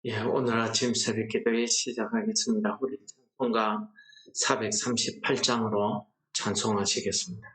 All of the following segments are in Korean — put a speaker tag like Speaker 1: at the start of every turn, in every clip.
Speaker 1: 오늘 아침 새벽 기도회 시작하겠습니다. 우리 찬송가 438장으로 찬송하시겠습니다.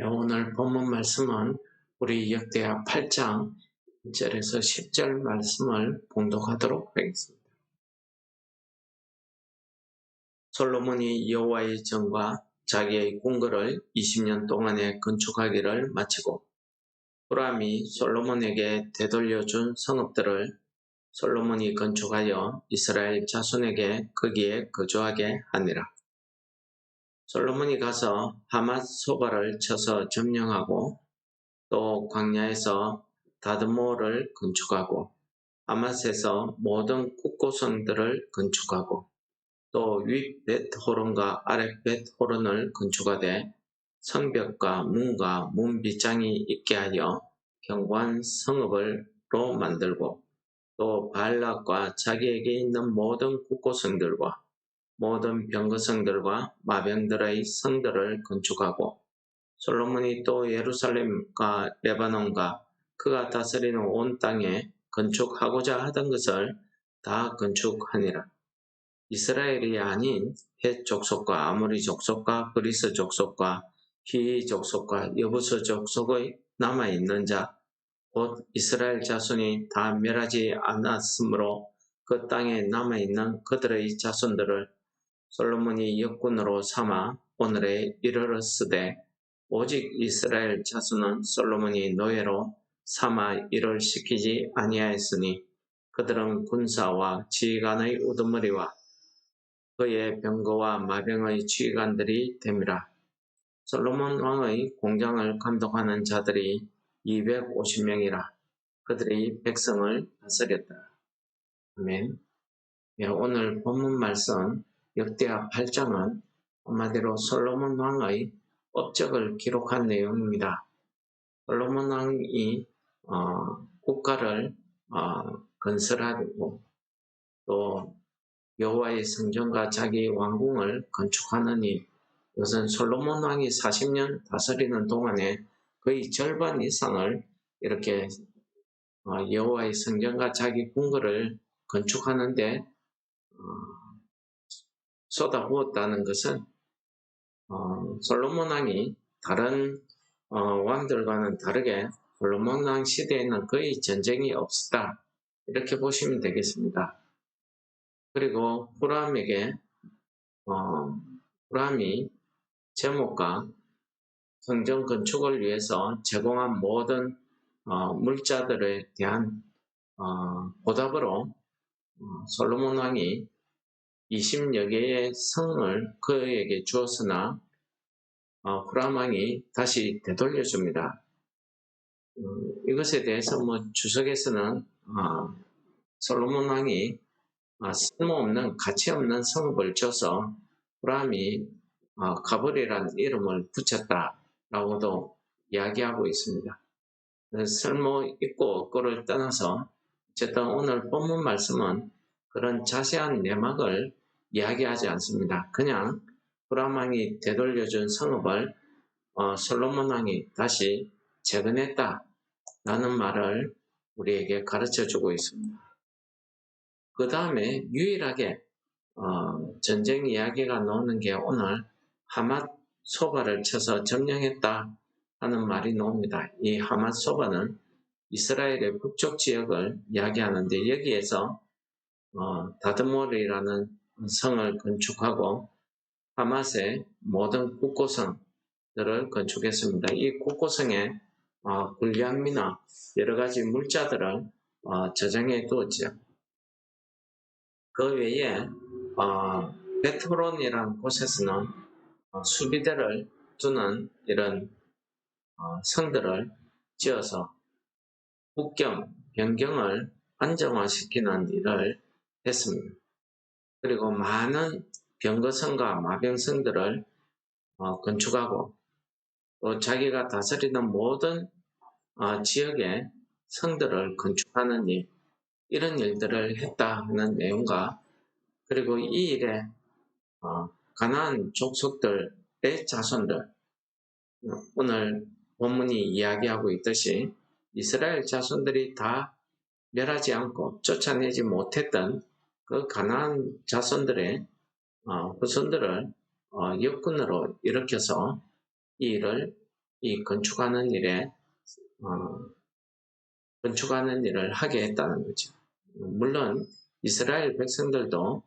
Speaker 1: 오늘 본문 말씀은 우리 역대하 8장 1절에서 10절 말씀을 봉독하도록 하겠습니다. 솔로몬이 여호와의 전과 자기의 궁궐을 20년 동안에 건축하기를 마치고 후람이 솔로몬에게 되돌려준 성읍들을 솔로몬이 건축하여 이스라엘 자손에게 거기에 거주하게 하니라. 솔로몬이 가서 하맛 소바를 쳐서 점령하고 또 광야에서 다드모를 건축하고 하맛에서 모든 국고성들을 건축하고 또 윗 벳호론과 아랫 벳호론을 건축하되 성벽과 문과 문빗장이 있게 하여 견고한 성읍으로 만들고 또 바알락과 자기에게 있는 모든 국고성들과 모든 병거성들과 마병들의 성들을 건축하고 솔로몬이 또 예루살렘과 레바논과 그가 다스리는 온 땅에 건축하고자 하던 것을 다 건축하니라. 이스라엘이 아닌 헷 족속과 아모리 족속과 브리스 족속과 히위 족속과 여부스 족속의 남아있는 자 곧 이스라엘 자손이 다 멸하지 않았으므로 그 땅에 남아있는 그들의 자손들을 솔로몬이 역군으로 삼아 오늘에 이르렀으되 오직 이스라엘 자손은 솔로몬이 노예로 삼아 일을 시키지 아니하였으니 그들은 군사와 지휘관의 우두머리와 그의 병거와 마병의 지휘관들이 됨이라. 솔로몬 왕의 공장을 감독하는 자들이 250명이라. 그들이 백성을 다스렸다. 아멘. 오늘 본문 말씀 역대하 8장은 한마디로 솔로몬 왕의 업적을 기록한 내용입니다. 솔로몬 왕이 국가를 건설하고 또 여호와의 성전과 자기 왕궁을 건축하느니 이것은 솔로몬 왕이 40년 다스리는 동안에 거의 절반 이상을 이렇게 여호와의 성전과 자기 궁궐을 건축하는데 쏟아부었다는 것은 솔로몬 왕이 다른 왕들과는 다르게 솔로몬 왕 시대에는 거의 전쟁이 없었다. 이렇게 보시면 되겠습니다. 그리고 후람에게 후람이 제목과 성전 건축을 위해서 제공한 모든 물자들에 대한 보답으로 솔로몬 왕이 20여 개의 성을 그에게 주었으나 후람 왕이 다시 되돌려줍니다. 이것에 대해서 주석에서는 솔로몬 왕이 쓸모없는 가치없는 성읍을 줘서 후람이 가버리라는 이름을 붙였다라고도 이야기하고 있습니다. 쓸모 있고 없고를 떠나서 어쨌든 오늘 본문 말씀은 그런 자세한 내막을 이야기하지 않습니다. 그냥 후람 왕이 되돌려준 성읍을 솔로몬 왕이 다시 재건했다라는 말을 우리에게 가르쳐주고 있습니다. 그 다음에 유일하게 전쟁 이야기가 나오는 게 오늘 하맛 소바를 쳐서 점령했다 하는 말이 나옵니다. 이 하맛 소바는 이스라엘의 북쪽 지역을 이야기하는데 여기에서 다드몰이라는 성을 건축하고 하맛의 모든 국고성들을 건축했습니다. 이 국고성에 군량미나 여러 가지 물자들을 저장해 두었죠. 그 외에 베트호론이라는 곳에서는 수비대를 두는 이런 성들을 지어서 국경, 변경을 안정화시키는 일을 했습니다. 그리고 많은 병거성과 마병성들을 건축하고 또 자기가 다스리는 모든 지역의 성들을 건축하는 일, 이런 일들을 했다 하는 내용과 그리고 이 일에 가나안 족속들의 자손들, 오늘 본문이 이야기하고 있듯이 이스라엘 자손들이 다 멸하지 않고 쫓아내지 못했던 그 가나안 자손들의 후손들을 역군으로 일으켜서 이 일을 건축하는 일을 하게 했다는 거죠. 물론 이스라엘 백성들도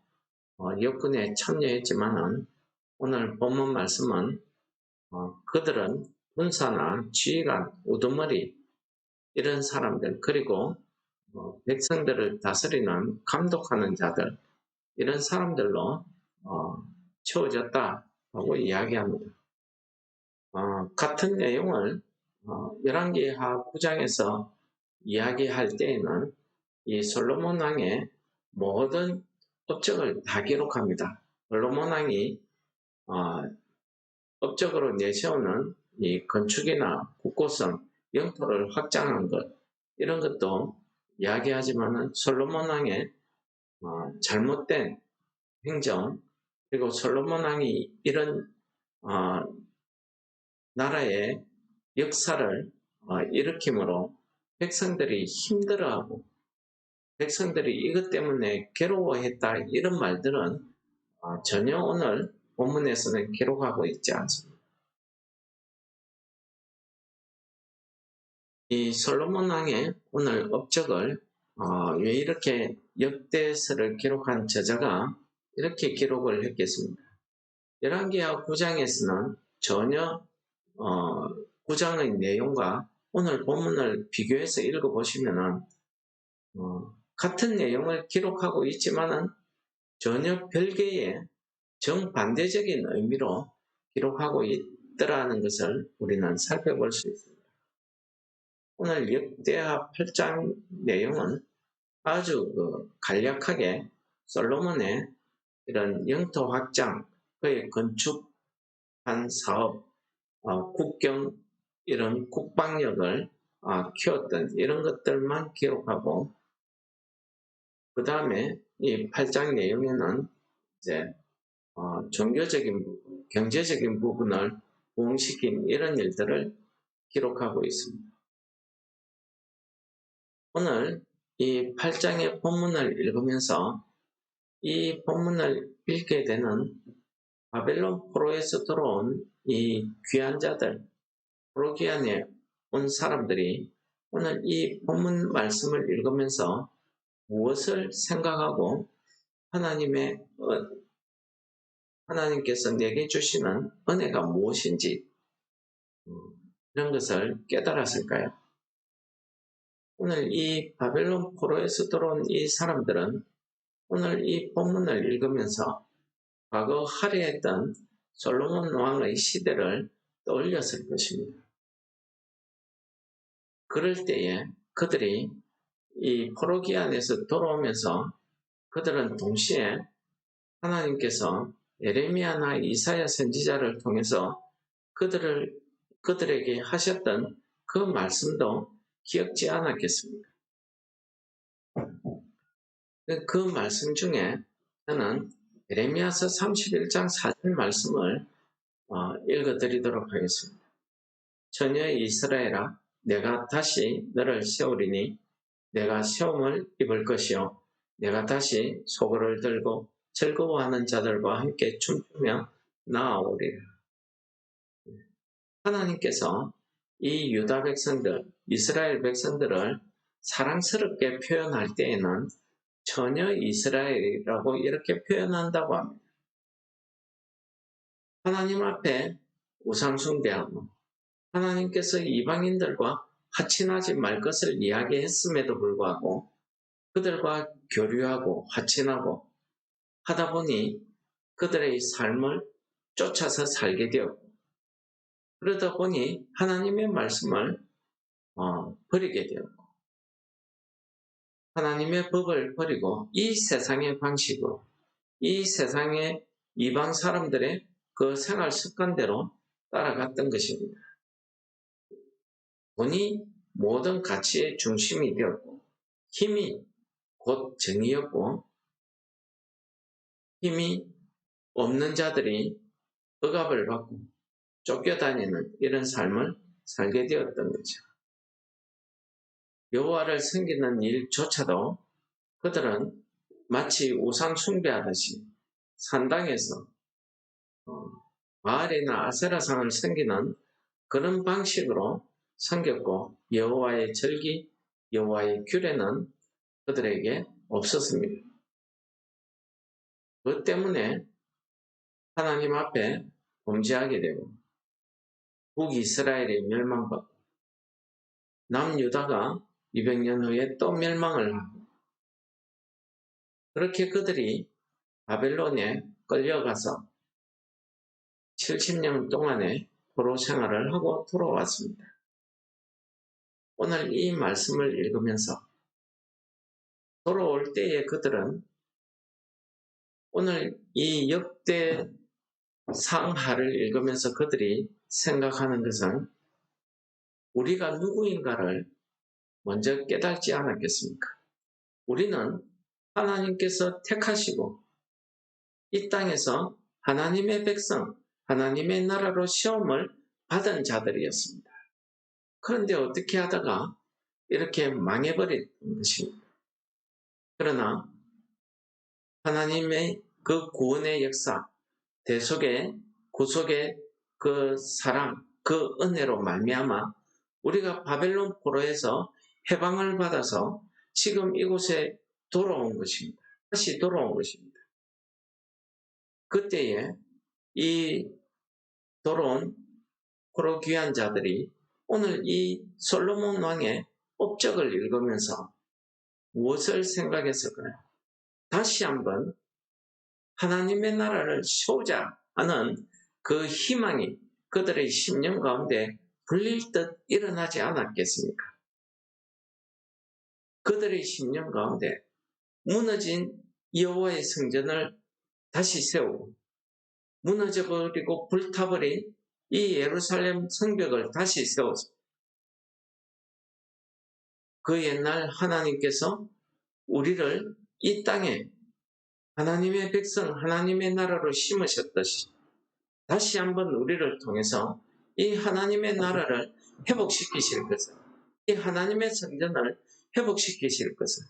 Speaker 1: 역군에 참여했지만은 오늘 본문 말씀은 그들은 군사나 지휘관, 우두머리 이런 사람들 그리고 백성들을 다스리는 감독하는 자들 이런 사람들로 채워졌다고 이야기합니다. 같은 내용을 열왕기하 9장에서 이야기할 때에는 이 솔로몬 왕의 모든 업적을 다 기록합니다. 솔로몬 왕이 업적으로 내세우는 이 건축이나 국고성, 영토를 확장한 것 이런 것도 이야기하지만은 솔로몬 왕의 잘못된 행정 그리고 솔로몬 왕이 이런 나라의 역사를 일으킴으로 백성들이 힘들어하고 백성들이 이것 때문에 괴로워했다 이런 말들은 전혀 오늘 본문에서는 기록하고 있지 않습니다. 이 솔로몬 왕의 오늘 업적을 왜 이렇게 역대서를 기록한 저자가 이렇게 기록을 했겠습니다. 열왕기하 9장에서는 전혀 9장의 내용과 오늘 본문을 비교해서 읽어보시면은 같은 내용을 기록하고 있지만은 전혀 별개의 정반대적인 의미로 기록하고 있더라는 것을 우리는 살펴볼 수 있습니다. 오늘 역대하 8장 내용은 아주 간략하게 솔로몬의 이런 영토 확장, 그의 건축한 사업, 국경 이런 국방력을 키웠던 이런 것들만 기록하고 그 다음에 이 8장 내용에는 이제 종교적인 부분, 경제적인 부분을 부흥시킨 이런 일들을 기록하고 있습니다. 오늘 이 8장의 본문을 읽으면서 이 본문을 읽게 되는 바벨론 포로에서 들어온 이 귀한 자들, 포로기안에 온 사람들이 오늘 이 본문 말씀을 읽으면서 무엇을 생각하고 하나님께서 내게 주시는 은혜가 무엇인지 이런 것을 깨달았을까요? 오늘 이 바벨론 포로에서 들어온 이 사람들은 오늘 이 본문을 읽으면서 과거 화려했던 솔로몬 왕의 시대를 떠올렸을 것입니다. 그럴 때에 그들이 이 포로기안에서 돌아오면서 그들은 동시에 하나님께서 예레미야나 이사야 선지자를 통해서 그들에게 하셨던 그 말씀도 기억지 않았겠습니까? 그 말씀 중에 저는 예레미야서 31장 4절 말씀을 읽어드리도록 하겠습니다. 처녀의 이스라엘아, 내가 다시 너를 세우리니 내가 시험을 입을 것이요 내가 다시 소고를 들고 즐거워하는 자들과 함께 춤추며 나아오리라. 하나님께서 이 유다 백성들, 이스라엘 백성들을 사랑스럽게 표현할 때에는 처녀 이스라엘이라고 이렇게 표현한다고 합니다. 하나님 앞에 우상숭배하고 하나님께서 이방인들과 하친하지 말 것을 이야기했음에도 불구하고 그들과 교류하고 하친하고 하다 보니 그들의 삶을 쫓아서 살게 되었고 그러다 보니 하나님의 말씀을 버리게 되었고 하나님의 법을 버리고 이 세상의 방식으로 이 세상의 이방 사람들의 그 생활 습관대로 따라갔던 것입니다. 돈이 모든 가치의 중심이 되었고 힘이 곧 정의였고 힘이 없는 자들이 억압을 받고 쫓겨다니는 이런 삶을 살게 되었던 거죠. 여호와를 섬기는 일조차도 그들은 마치 우상 숭배하듯이 산당에서 바알이나 아세라상을 섬기는 그런 방식으로 섬겼고 여호와의 절기, 여호와의 규례는 그들에게 없었습니다. 그 때문에 하나님 앞에 범죄하게 되고 북이스라엘이 멸망받고 남유다가 200년 후에 또 멸망을 하고 그렇게 그들이 바벨론에 끌려가서 70년 동안의 포로 생활을 하고 돌아왔습니다. 오늘 이 말씀을 읽으면서 돌아올 때에 그들은 오늘 이 역대 상하를 읽으면서 그들이 생각하는 것은 우리가 누구인가를 먼저 깨닫지 않았겠습니까? 우리는 하나님께서 택하시고 이 땅에서 하나님의 백성, 하나님의 나라로 시험을 받은 자들이었습니다. 그런데 어떻게 하다가 이렇게 망해버린 것입니다. 그러나 하나님의 그 구원의 역사, 대속의 구속의 그 사랑, 그 은혜로 말미암아 우리가 바벨론 포로에서 해방을 받아서 지금 이곳에 돌아온 것입니다. 다시 돌아온 것입니다. 그때에 이 돌아온 포로 귀한 자들이 오늘 이 솔로몬 왕의 업적을 읽으면서 무엇을 생각했을까요? 다시 한번 하나님의 나라를 세우자 하는 그 희망이 그들의 심령 가운데 불릴 듯 일어나지 않았겠습니까? 그들의 심령 가운데 무너진 여호와의 성전을 다시 세우고 무너져버리고 불타버린 이 예루살렘 성벽을 다시 세워서 그 옛날 하나님께서 우리를 이 땅에 하나님의 백성, 하나님의 나라로 심으셨듯이 다시 한번 우리를 통해서 이 하나님의 나라를 회복시키실 것을, 이 하나님의 성전을 회복시키실 것을,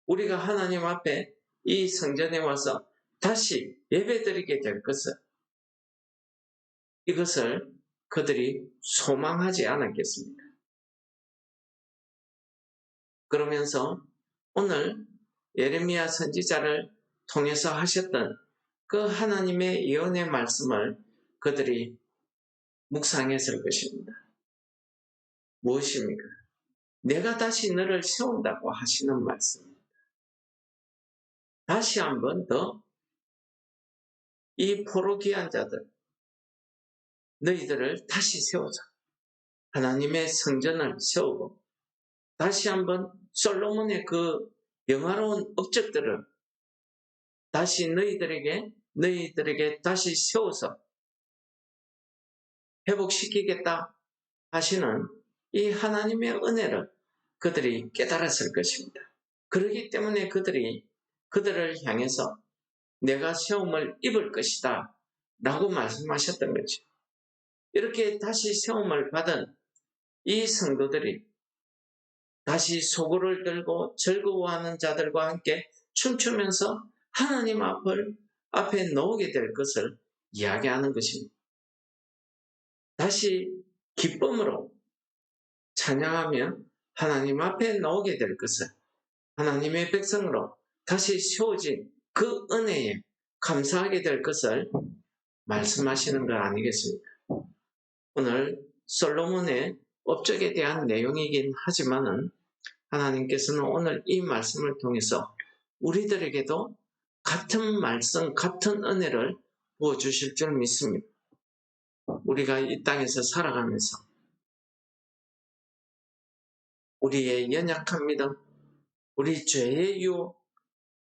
Speaker 1: 우리가 하나님 앞에 이 성전에 와서 다시 예배드리게 될 것을, 이것을 그들이 소망하지 않았겠습니까? 그러면서 오늘 예레미야 선지자를 통해서 하셨던 그 하나님의 예언의 말씀을 그들이 묵상했을 것입니다. 무엇입니까? 내가 다시 너를 세운다고 하시는 말씀입니다. 다시 한 번 더 이 포로기한 자들, 너희들을 다시 세우자. 하나님의 성전을 세우고 다시 한번 솔로몬의 그 영화로운 업적들을 다시 너희들에게 다시 세워서 회복시키겠다 하시는 이 하나님의 은혜를 그들이 깨달았을 것입니다. 그렇기 때문에 그들을 향해서 내가 세움을 입을 것이다 라고 말씀하셨던 거죠. 이렇게 다시 세움을 받은 이 성도들이 다시 소고를 들고 즐거워하는 자들과 함께 춤추면서 하나님 앞에 놓게 될 것을 이야기하는 것입니다. 다시 기쁨으로 찬양하며 하나님 앞에 나오게 될 것을, 하나님의 백성으로 다시 세워진 그 은혜에 감사하게 될 것을 말씀하시는 것 아니겠습니까? 오늘 솔로몬의 업적에 대한 내용이긴 하지만은 하나님께서는 오늘 이 말씀을 통해서 우리들에게도 같은 말씀, 같은 은혜를 부어주실 줄 믿습니다. 우리가 이 땅에서 살아가면서 우리의 연약한 믿음, 우리 죄의 유혹,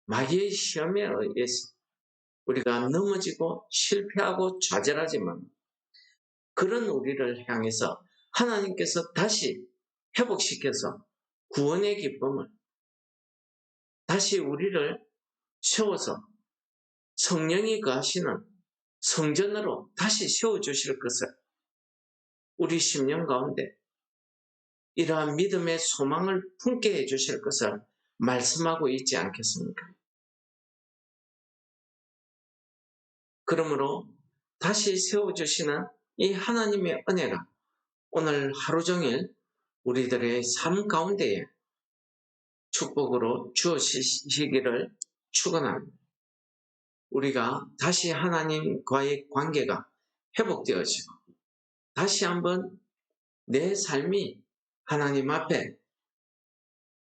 Speaker 1: 마귀의 시험에 의해서 우리가 넘어지고 실패하고 좌절하지만 그런 우리를 향해서 하나님께서 다시 회복시켜서 구원의 기쁨을, 다시 우리를 세워서 성령이 거하시는 성전으로 다시 세워주실 것을 우리 심령 가운데 이러한 믿음의 소망을 품게 해주실 것을 말씀하고 있지 않겠습니까? 그러므로 다시 세워주시는 이 하나님의 은혜가 오늘 하루 종일 우리들의 삶 가운데에 축복으로 주어지시기를 축원합니다. 우리가 다시 하나님과의 관계가 회복되어지고 다시 한번 내 삶이 하나님 앞에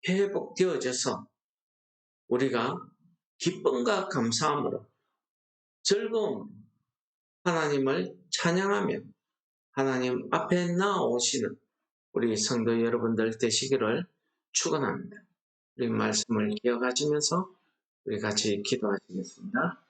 Speaker 1: 회복되어져서 우리가 기쁨과 감사함으로 즐거움 하나님을 찬양하며 하나님 앞에 나아오시는 우리 성도 여러분들 되시기를 축원합니다. 우리 말씀을 기억하시면서 우리 같이 기도하시겠습니다.